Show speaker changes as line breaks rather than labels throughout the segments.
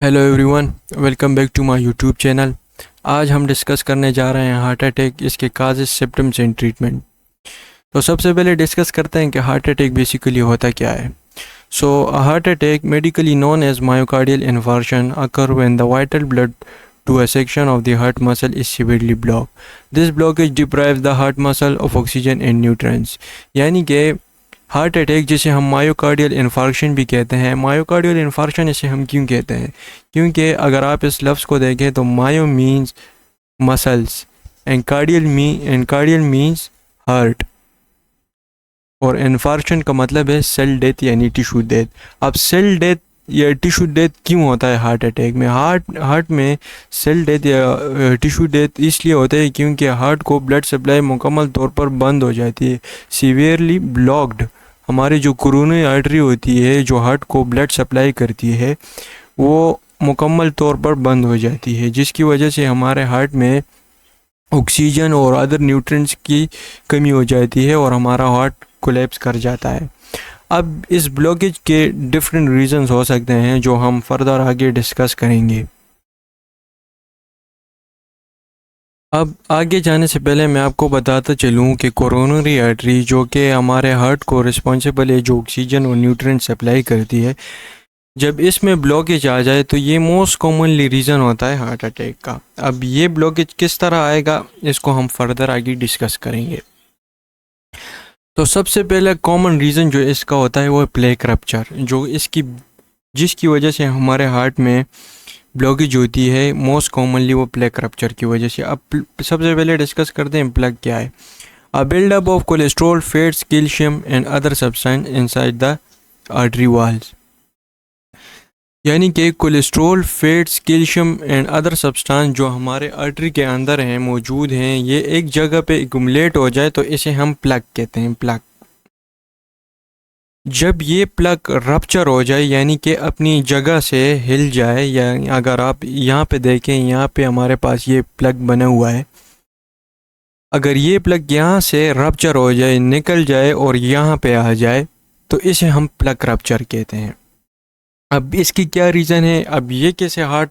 Hello everyone, welcome back to my YouTube channel. आज हम discuss करने जा रहे हैं हार्ट अटैक, इसके काजेस, सिम्टम्स एंड ट्रीटमेंट। तो सबसे पहले डिस्कस करते हैं कि हार्ट अटैक बेसिकली होता क्या है। So heart attack, medically known as myocardial infarction, occur when the vital blood to a section of the heart muscle is severely blocked. This blockage deprives the heart muscle of oxygen and nutrients. यानी कि heart attack जिसे हम myocardial infarction भी कहते हैं। Myocardial infarction इसे हम क्यों कहते हैं? क्योंकि अगर आप इस लफ्ज़ को देखें तो myo means muscles and cardial means heart, और इन्फार्क्शन का मतलब है सेल डेथ यानी टिश्यू डेथ। अब सेल डेथ या टिश्यू डेथ क्यों होता है हार्ट अटैक में? हार्ट में सेल डेथ या टिश्यू डेथ इसलिए होता है क्योंकि हार्ट को ब्लड सप्लाई मुकम्मल तौर पर बंद हो जाती है, सीवियरली ब्लॉक्ड। हमारी जो कोरोनरी आर्टरी होती है जो हार्ट को ब्लड सप्लाई करती है वो मुकम्मल तौर पर बंद हो जाती है, जिसकी वजह से हमारे हार्ट में ऑक्सीजन और अदर न्यूट्रिएंट्स की कमी हो जाती है और हमारा हार्ट कोलैप्स कर जाता है। अब इस ब्लॉकेज के डिफरेंट रीजंस हो सकते हैं जो हम फर्दर आगे डिस्कस करेंगे। अब आगे जाने से पहले मैं आपको बताता चलूँ कि कोरोनरी आर्टरी जो कि हमारे हार्ट को रिस्पॉन्सिबल है, जो ऑक्सीजन और न्यूट्रिएंट सप्लाई करती है, जब इसमें ब्लॉकेज आ जाए तो ये मोस्ट कॉमनली रीज़न होता है हार्ट अटैक का। अब ये ब्लॉकेज किस तरह आएगा इसको हम फर्दर आगे डिस्कस करेंगे। तो सबसे पहले कॉमन रीज़न जो इसका होता है वो है प्लेक रप्चर, जो जिसकी वजह से हमारे हार्ट में ब्लॉकेज होती है। मोस्ट कॉमनली वो प्लेक रप्चर की वजह से। अब सबसे पहले डिस्कस करते हैं प्लेक क्या है। A buildup of cholesterol, fats, calcium and other substance inside the artery walls. यानी कि cholesterol, fats, calcium and other substance जो हमारे आर्टरी के अंदर हैं, मौजूद हैं, ये एक जगह पे एक्युमुलेट हो जाए तो इसे हम प्लग कहते हैं। प्लग, जब ये प्लग रप्चर हो जाए यानी कि अपनी जगह से हिल जाए, या अगर आप यहाँ पे देखें, यहाँ पे हमारे पास ये प्लग बना हुआ है, अगर ये प्लग यहाँ से रप्चर हो जाए, निकल जाए और यहाँ पे आ जाए तो इसे हम प्लग रप्चर कहते हैं। अब इसकी क्या रीज़न है, अब ये कैसे हार्ट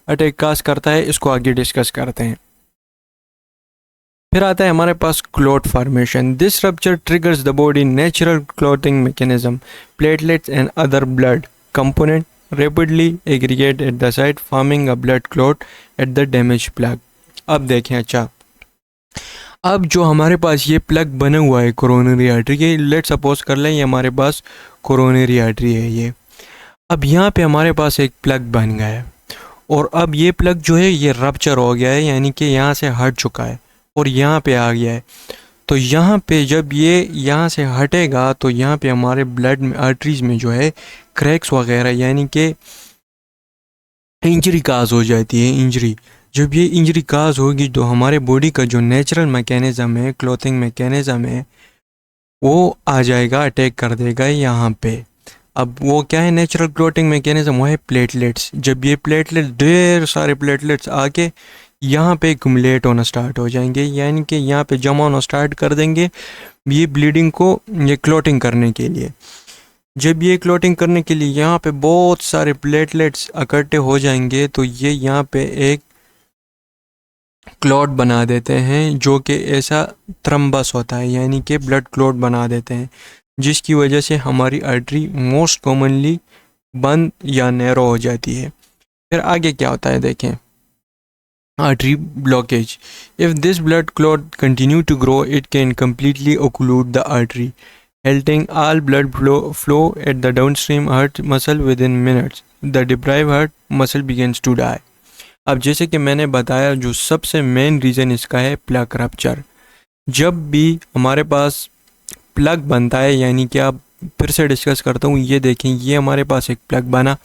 अटैक काज करता है, इसको आगे डिस्कस करते हैं। फिर आता है हमारे पास clot formation. This rupture triggers the body natural clotting mechanism. Platelets and other blood component rapidly aggregate at the site, forming a blood clot at the damage plug. अब देखें, अच्छा, अब जो हमारे पास ये प्लग बना हुआ है कोरोनरी आर्टरी के, लेट सपोज कर लें ये हमारे पास कोरोनरी आर्टरी है ये। अब यहाँ पे हमारे पास एक प्लग बन गया है और अब ये प्लग जो है ये रप्चर हो गया है, यानी कि यहाँ से हट चुका है और यहाँ पे आ गया है। तो यहाँ पे जब ये यहाँ से हटेगा तो यहाँ पे हमारे ब्लड में, आर्टरीज में जो है क्रैक्स वगैरह, यानी कि इंजरी काज हो जाती है। इंजरी, जब ये इंजरी काज होगी तो हमारे बॉडी का जो नेचुरल मैकेनिज़्म है, क्लॉथिंग मैकेनिज़्म है, वो आ जाएगा, अटैक कर देगा यहाँ पे। अब वो क्या है नेचुरल क्लॉटिंग मैकेनिज्म? वो है प्लेटलेट्स। जब ये प्लेटलेट्स, ढेर सारे प्लेटलेट्स आके यहाँ पे एक्युमुलेट होना स्टार्ट हो जाएंगे, यानी कि यहाँ पे जमा होना स्टार्ट कर देंगे ये ब्लीडिंग को, ये क्लॉटिंग करने के लिए। जब ये क्लॉटिंग करने के लिए यहाँ पे बहुत सारे प्लेटलेट्स इकट्ठे हो जाएंगे तो ये यहाँ पे एक क्लॉट बना देते हैं, जो कि ऐसा थ्रम्बस होता है, यानी कि ब्लड क्लॉट बना देते हैं, जिसकी वजह से हमारी आर्टरी मोस्ट कॉमनली बंद या नैरो हो जाती है। फिर आगे क्या होता है देखें, artery blockage. If this blood clot continue to grow it can completely occlude the artery, halting all blood flow at the downstream heart muscle within minutes. The deprived heart muscle begins to die. अब जैसे कि मैंने बताया, जो सबसे main reason इसका है plug rupture. जब भी हमारे पास प्लग बनता है, यानी कि आप, फिर से डिस्कस करता हूँ, ये देखें, ये हमारे पास एक प्लग बना,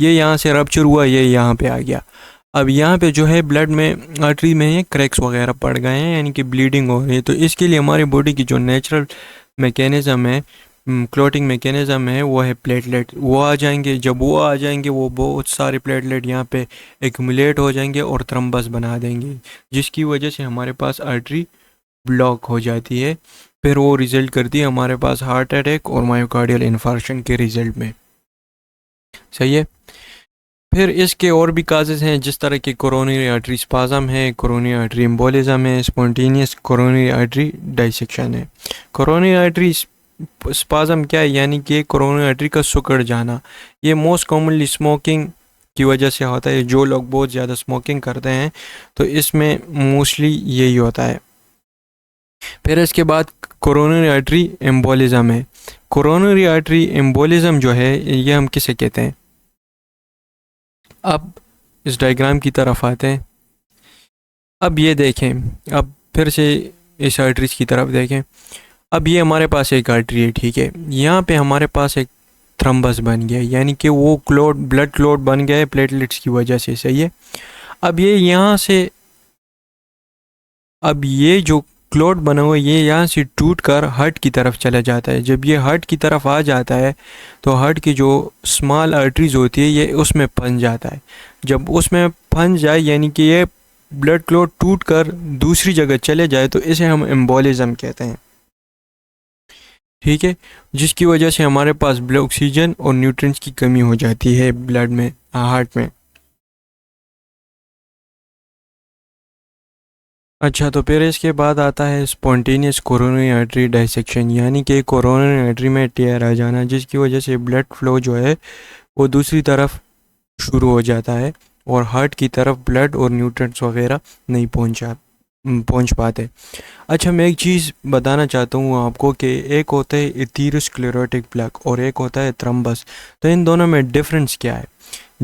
ये यहाँ से रप्चर हुआ, ये यहाँ पे आ गया। अब यहाँ पे जो है ब्लड में, आर्टरी में क्रैक्स वगैरह पड़ गए हैं, यानी कि ब्लीडिंग हो रही है। तो इसके लिए हमारी बॉडी की जो नेचुरल मैकेनिज़्म है, क्लॉटिंग मैकेनिज़्म है, वो है प्लेटलेट। वो आ जाएंगे, जब वो आ जाएंगे वो बहुत सारे प्लेटलेट यहाँ पे एक्युमुलेट हो जाएंगे और थ्रम्बस बना देंगे, जिसकी वजह से हमारे पास आर्टरी ब्लॉक हो जाती है। फिर वो रिज़ल्ट करती है हमारे पास हार्ट अटैक और मायोकार्डियल इन्फार्क्शन के रिज़ल्ट में। सही है। फिर इसके और भी काजेज़ हैं, जिस तरह के कोरोनरी आर्टरी स्पाज़म है, कोरोनरी आर्टरी एम्बोलिज्म है, स्पॉन्टेनियस कोरोनरी आर्टरी डाइसेक्शन है। कोरोनरी आर्टरी स्पाज़म क्या है, यानी कि कोरोनरी आर्टरी का सिकुड़ जाना। ये मोस्ट कॉमनली स्मोकिंग की वजह से होता है। जो लोग बहुत ज़्यादा स्मोकिंग करते हैं तो इसमें मोस्टली यही होता है। फिर इसके बाद कोरोनरी आर्टरी एम्बोलिज्म है। कोरोनरी आर्टरी एम्बोलिज्म जो है ये हम किसे कहते हैं? अब इस डायग्राम की तरफ आते हैं। अब ये देखें, अब फिर से इस आर्टरीज की तरफ देखें। अब ये हमारे पास एक आर्टरी है, ठीक है। यहाँ पे हमारे पास एक थ्रम्बस बन गया, यानी कि वो क्लोट, ब्लड क्लोट बन गया है प्लेटलेट्स की वजह से, सही है। अब ये यहाँ से, अब ये जो क्लोट बना हुआ है ये यहाँ से टूट कर हार्ट की तरफ चला जाता है। जब ये हार्ट की तरफ आ जाता है तो हार्ट की जो स्मॉल आर्टरीज होती है ये उसमें फंस जाता है। जब उसमें फंस जाए, यानी कि ये ब्लड क्लोट टूट कर दूसरी जगह चले जाए, तो इसे हम एम्बोलिज्म कहते हैं, ठीक है। जिसकी वजह से हमारे पास ब्लड ऑक्सीजन और न्यूट्रिएंट्स की कमी हो जाती है ब्लड में, हार्ट में। अच्छा, तो फिर इसके बाद आता है स्पॉन्टेनियस कोरोनरी आर्टरी डाइसेक्शन, यानी कि कोरोनरी आर्टरी में टेयर आ जाना, जिसकी वजह से ब्लड फ्लो जो है वो दूसरी तरफ शुरू हो जाता है और हार्ट की तरफ ब्लड और न्यूट्रिएंट्स वगैरह नहीं पहुंच पाते। अच्छा, मैं एक चीज़ बताना चाहता हूँ आपको कि एक होता है एथेरोस्क्लेरोटिक प्लग और एक होता है थ्रम्बस। तो इन दोनों में डिफरेंस क्या है?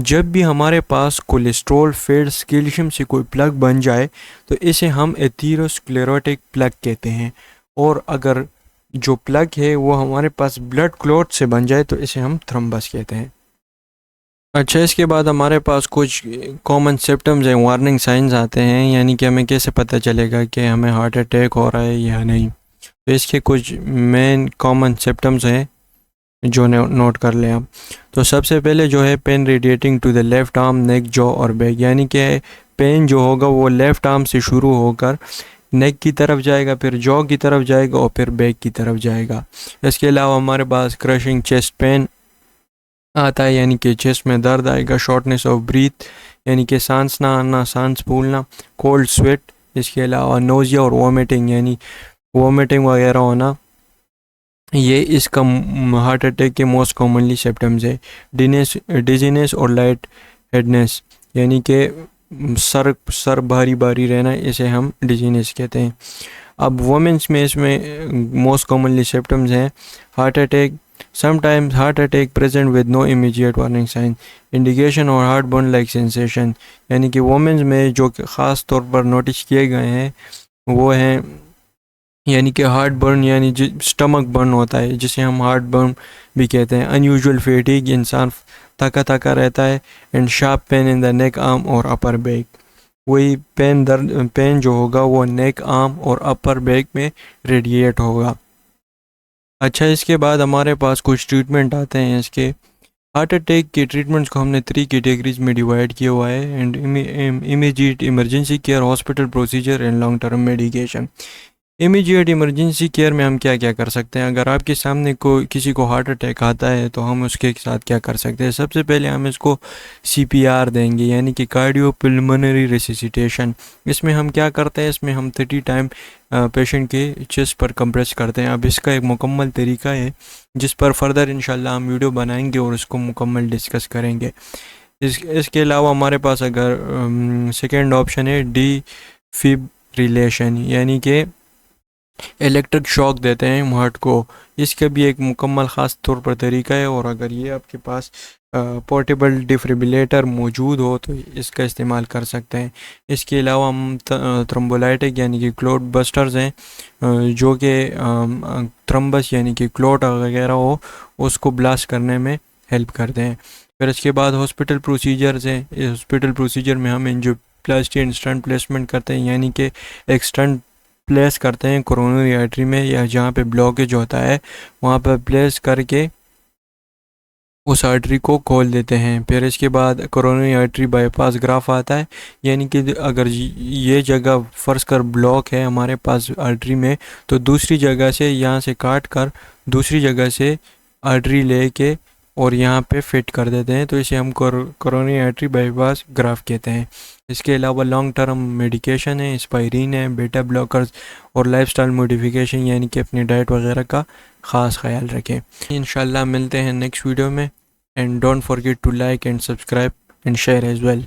जब भी हमारे पास कोलेस्ट्रॉल फैट्स कैल्शियम से कोई प्लग बन जाए तो इसे हम एथेरोस्क्लेरोटिक प्लग कहते हैं, और अगर जो प्लग है वो हमारे पास ब्लड क्लॉट से बन जाए तो इसे हम थ्रम्बस कहते हैं। अच्छा, इसके बाद हमारे पास कुछ कॉमन सिम्टम्स हैं, वार्निंग साइंस आते हैं, यानी कि हमें कैसे पता चलेगा कि हमें हार्ट अटैक हो रहा है या नहीं। तो इसके कुछ मेन कॉमन सिम्टम्स हैं जो नोट कर लें आप। तो सबसे पहले जो है pain radiating to the left arm, neck, jaw और बैक, यानी कि पेन जो होगा वो लेफ़्ट आर्म से शुरू होकर नेक की तरफ जाएगा, फिर जॉ की तरफ जाएगा और फिर बैक की तरफ जाएगा। इसके अलावा हमारे पास क्रशिंग चेस्ट पेन आता है, यानी कि चेस्ट में दर्द आएगा। शॉर्टनेस ऑफ ब्रीथ, यानी कि सांस ना आना, सांस फूलना। कोल्ड स्वेट, इसके अलावा नोजिया और वॉमिटिंग, यानी वॉमिटिंग वगैरह होना। ये इसका हार्ट अटैक के मोस्ट कॉमनली सिम्टम्स है। डिजीनेस और लाइट हेडनेस, यानी कि सर भारी भारी रहना, इसे हम डिजीनेस कहते हैं। अब वुमेन्स में इसमें मोस्ट कॉमनली सिम्टम्स हैं heart attack, sometimes heart attack present with no immediate warning sign, indication और हार्ट बर्न लाइक सेंसेशन, यानी कि वुमेन्स में जो ख़ास तौर पर नोटिस किए गए हैं वो हैं, यानी कि हार्ट बर्न, यानी स्टमक बर्न होता है जिसे हम हार्ट बर्न भी कहते हैं। अनयूजुअल फैटिग, इंसान थका थका रहता है। And sharp pain in the neck, arm और अपर बैक, वही पेन जो होगा वो नेक, आर्म और अपर बैक में रेडिएट होगा। अच्छा, इसके बाद हमारे पास कुछ ट्रीटमेंट आते हैं इसके। हार्ट अटैक के ट्रीटमेंट्स को हमने 3 कैटेगरीज में डिवाइड किया हुआ है, and immediate emergency care, hospital procedure and long term medication. Immediate emergency care में हम क्या क्या कर सकते हैं? अगर आपके सामने किसी को हार्ट अटैक आता है तो हम उसके साथ क्या कर सकते हैं? सबसे पहले हम इसको CPR देंगे, यानी कि कार्डियो पल्मोनरी रेसिसिटेशन। इसमें हम क्या करते हैं, इसमें हम 30 टाइम पेशेंट के चेस्ट पर कंप्रेस करते हैं। अब इसका एक मुकम्मल तरीका है जिस पर फर्दर इंशाल्लाह हम वीडियो बनाएंगे और उसको मुकम्मल डिस्कस करेंगे। इसके अलावा हमारे पास अगर सेकेंड ऑप्शन है डिफिब्रिलेशन, यानी कि इलेक्ट्रिक शॉक देते हैं हार्ट को। इसका भी एक मुकम्मल ख़ास तौर पर तरीका है, और अगर ये आपके पास पोर्टेबल डिफिब्रिलेटर मौजूद हो तो इसका इस्तेमाल कर सकते हैं। इसके अलावा हम थ्रोम्बोलाइटिक, यानी कि क्लोट बस्टर्स हैं, जो कि थ्रम्बस यानी कि क्लोट वगैरह हो उसको ब्लास्ट करने में हेल्प करते हैं। फिर इसके बाद हॉस्पिटल प्रोसीजर्स हैं। इस हॉस्पिटल प्रोसीजर में हम एंजियोप्लास्टी एंड स्टंट प्लेसमेंट करते हैं, यानी कि एक स्टंट प्लेस करते हैं कोरोनरी आर्टरी में, या जहाँ पे ब्लॉकेज होता है वहाँ पर प्लेस करके उस आर्टरी को खोल देते हैं। फिर इसके बाद कोरोनरी आर्टरी बाईपास ग्राफ आता है, यानी कि अगर ये जगह फर्श कर ब्लॉक है हमारे पास आर्टरी में, तो दूसरी जगह से यहाँ से काट कर दूसरी जगह से आर्टरी लेके और यहाँ पे फिट कर देते हैं, तो इसे हम कोरोनरी आर्टरी बाईपास ग्राफ्ट कहते हैं। इसके अलावा लॉन्ग टर्म मेडिकेशन है, एस्पायरिन है, बेटा ब्लॉकर्स और लाइफस्टाइल मॉडिफिकेशन, यानी कि अपनी डाइट वगैरह का ख़ास ख्याल रखें। इंशाल्लाह मिलते हैं नेक्स्ट वीडियो में, and don't forget to like and subscribe and share as well.